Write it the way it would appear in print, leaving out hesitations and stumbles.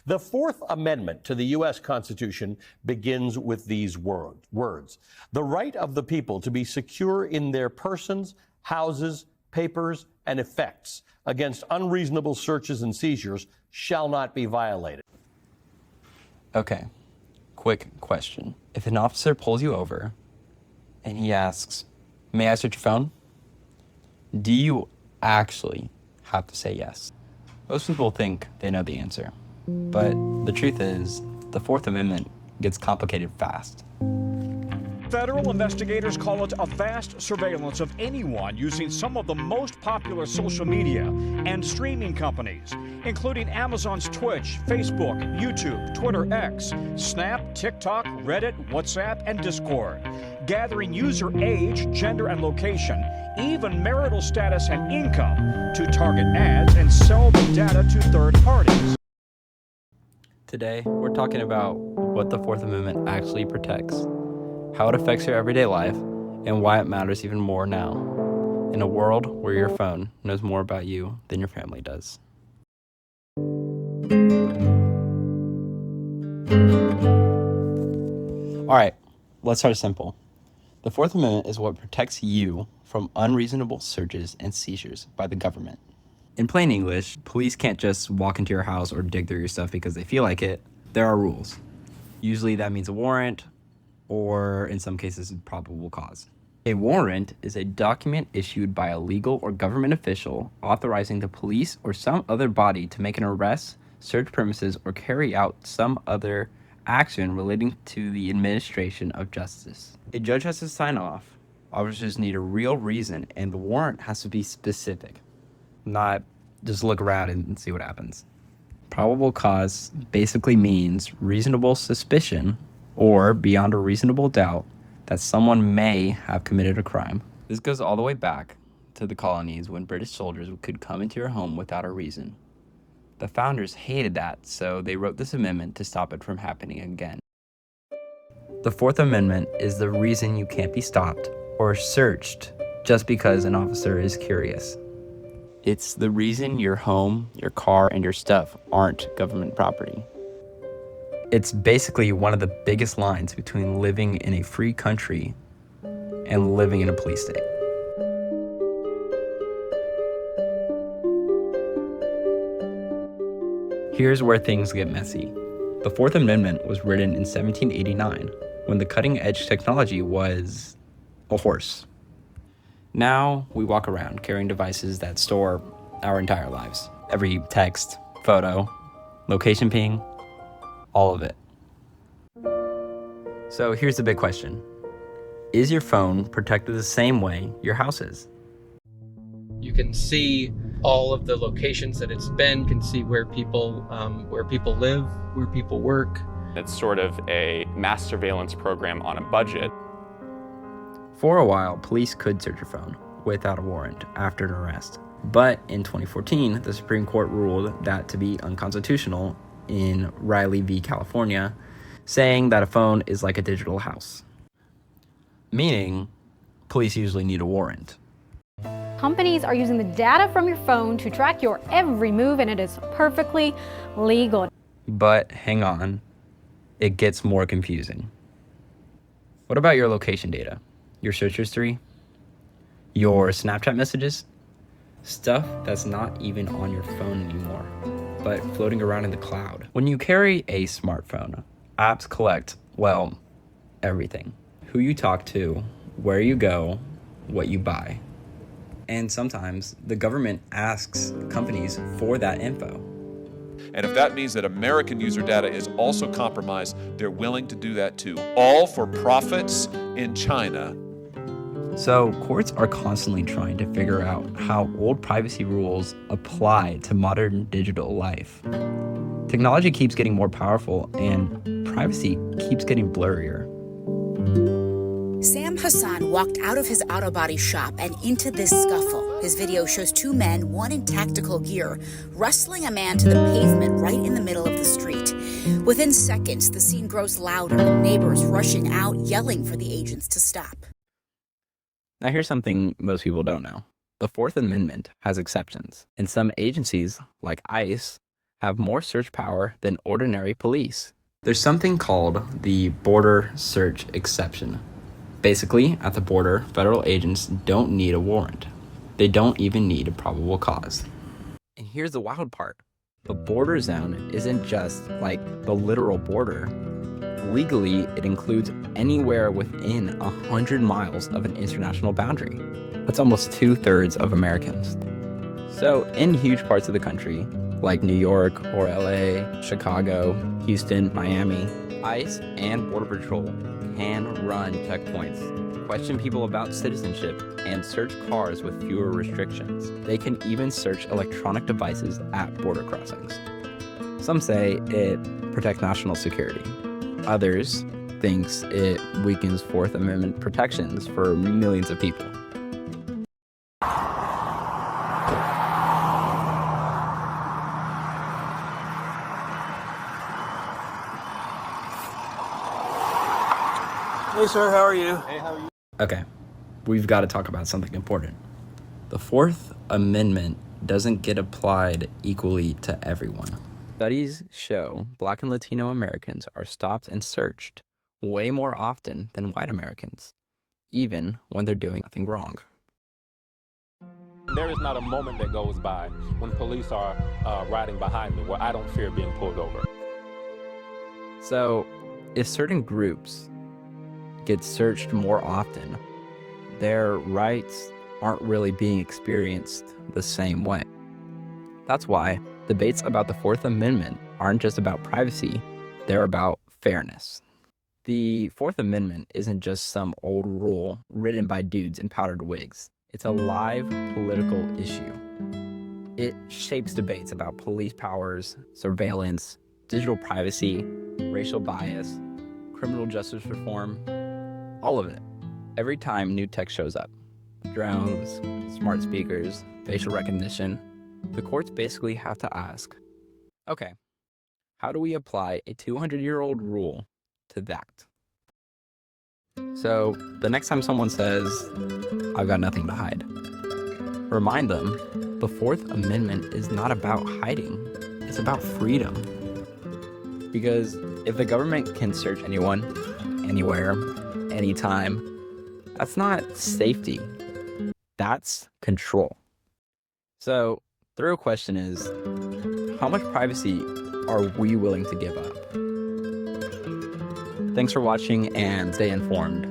The Fourth Amendment to the U.S. Constitution begins with these words: the right of the people to be secure in their persons, houses, papers, and effects against unreasonable searches and seizures shall not be violated. Okay, quick question. If an officer pulls you over and he asks, "May I search your phone?" do you actually have to say yes? Most people think they know the answer, but the truth is, the Fourth Amendment gets complicated fast. Federal investigators call it a vast surveillance of anyone using some of the most popular social media and streaming companies, including Amazon's Twitch, Facebook, YouTube, Twitter X, Snap, TikTok, Reddit, WhatsApp, and Discord, gathering user age, gender, and location, even marital status and income, to target ads and sell the data to third parties. Today, we're talking about what the Fourth Amendment actually protects, how it affects your everyday life, and why it matters even more now, in a world where your phone knows more about you than your family does. All right, let's start simple. The Fourth Amendment is what protects you from unreasonable searches and seizures by the government. In plain English, police can't just walk into your house or dig through your stuff because they feel like it. There are rules. Usually that means a warrant, or in some cases, probable cause. A warrant is a document issued by a legal or government official authorizing the police or some other body to make an arrest, search premises, or carry out some other action relating to the administration of justice. A judge has to sign off. Officers need a real reason, and the warrant has to be specific, not just look around and see what happens. Probable cause basically means reasonable suspicion or beyond a reasonable doubt that someone may have committed a crime. This goes all the way back to the colonies when British soldiers could come into your home without a reason. The founders hated that, so they wrote this amendment to stop it from happening again. The Fourth Amendment is the reason you can't be stopped or searched just because an officer is curious. It's the reason your home, your car, and your stuff aren't government property. It's basically one of the biggest lines between living in a free country and living in a police state. Here's where things get messy. The Fourth Amendment was written in 1789, when the cutting-edge technology was a horse. Now we walk around carrying devices that store our entire lives. Every text, photo, location ping, all of it. So here's the big question. Is your phone protected the same way your house is? You can see all of the locations that it's been, you can see where people live, where people work. It's sort of a mass surveillance program on a budget. For a while, police could search your phone without a warrant after an arrest. But in 2014, the Supreme Court ruled that to be unconstitutional in Riley v. California, saying that a phone is like a digital house. Meaning, police usually need a warrant. Companies are using the data from your phone to track your every move, and it is perfectly legal. But hang on, it gets more confusing. What about your location data? Your search history? Your Snapchat messages? Stuff that's not even on your phone anymore, but floating around in the cloud. When you carry a smartphone, apps collect, well, everything. Who you talk to, where you go, what you buy. And sometimes the government asks companies for that info. And if that means that American user data is also compromised, they're willing to do that too. All for profits in China. So courts are constantly trying to figure out how old privacy rules apply to modern digital life. Technology keeps getting more powerful and privacy keeps getting blurrier. Sam Hassan walked out of his auto body shop and into this scuffle. His video shows two men, one in tactical gear, wrestling a man to the pavement right in the middle of the street. Within seconds, the scene grows louder, neighbors rushing out, yelling for the agents to stop. Now here's something most people don't know. The Fourth Amendment has exceptions, and some agencies, like ICE, have more search power than ordinary police. There's something called the border search exception. Basically, at the border, federal agents don't need a warrant. They don't even need a probable cause. And here's the wild part. The border zone isn't just like the literal border. Legally, it includes anywhere within 100 miles of an international boundary. That's almost 2/3 of Americans. So in huge parts of the country, like New York or LA, Chicago, Houston, Miami, ICE and Border Patrol can run checkpoints, question people about citizenship, and search cars with fewer restrictions. They can even search electronic devices at border crossings. Some say it protects national security. Others thinks it weakens Fourth Amendment protections for millions of people. Hey sir, how are you? Hey, how are you? Okay, we've got to talk about something important. The Fourth Amendment doesn't get applied equally to everyone. Studies show Black and Latino Americans are stopped and searched way more often than white Americans, even when they're doing nothing wrong. There is not a moment that goes by when police are riding behind me where I don't fear being pulled over. So, if certain groups get searched more often, their rights aren't really being experienced the same way. That's why debates about the Fourth Amendment aren't just about privacy, they're about fairness. The Fourth Amendment isn't just some old rule written by dudes in powdered wigs. It's a live political issue. It shapes debates about police powers, surveillance, digital privacy, racial bias, criminal justice reform, all of it. Every time new tech shows up, drones, smart speakers, facial recognition, the courts basically have to ask, okay, how do we apply a 200-year-old rule to that? So the next time someone says, I've got nothing to hide, remind them the Fourth Amendment is not about hiding, it's about freedom. Because if the government can search anyone, anywhere, anytime, that's not safety, that's control. So the real question is, how much privacy are we willing to give up? Thanks for watching and stay informed.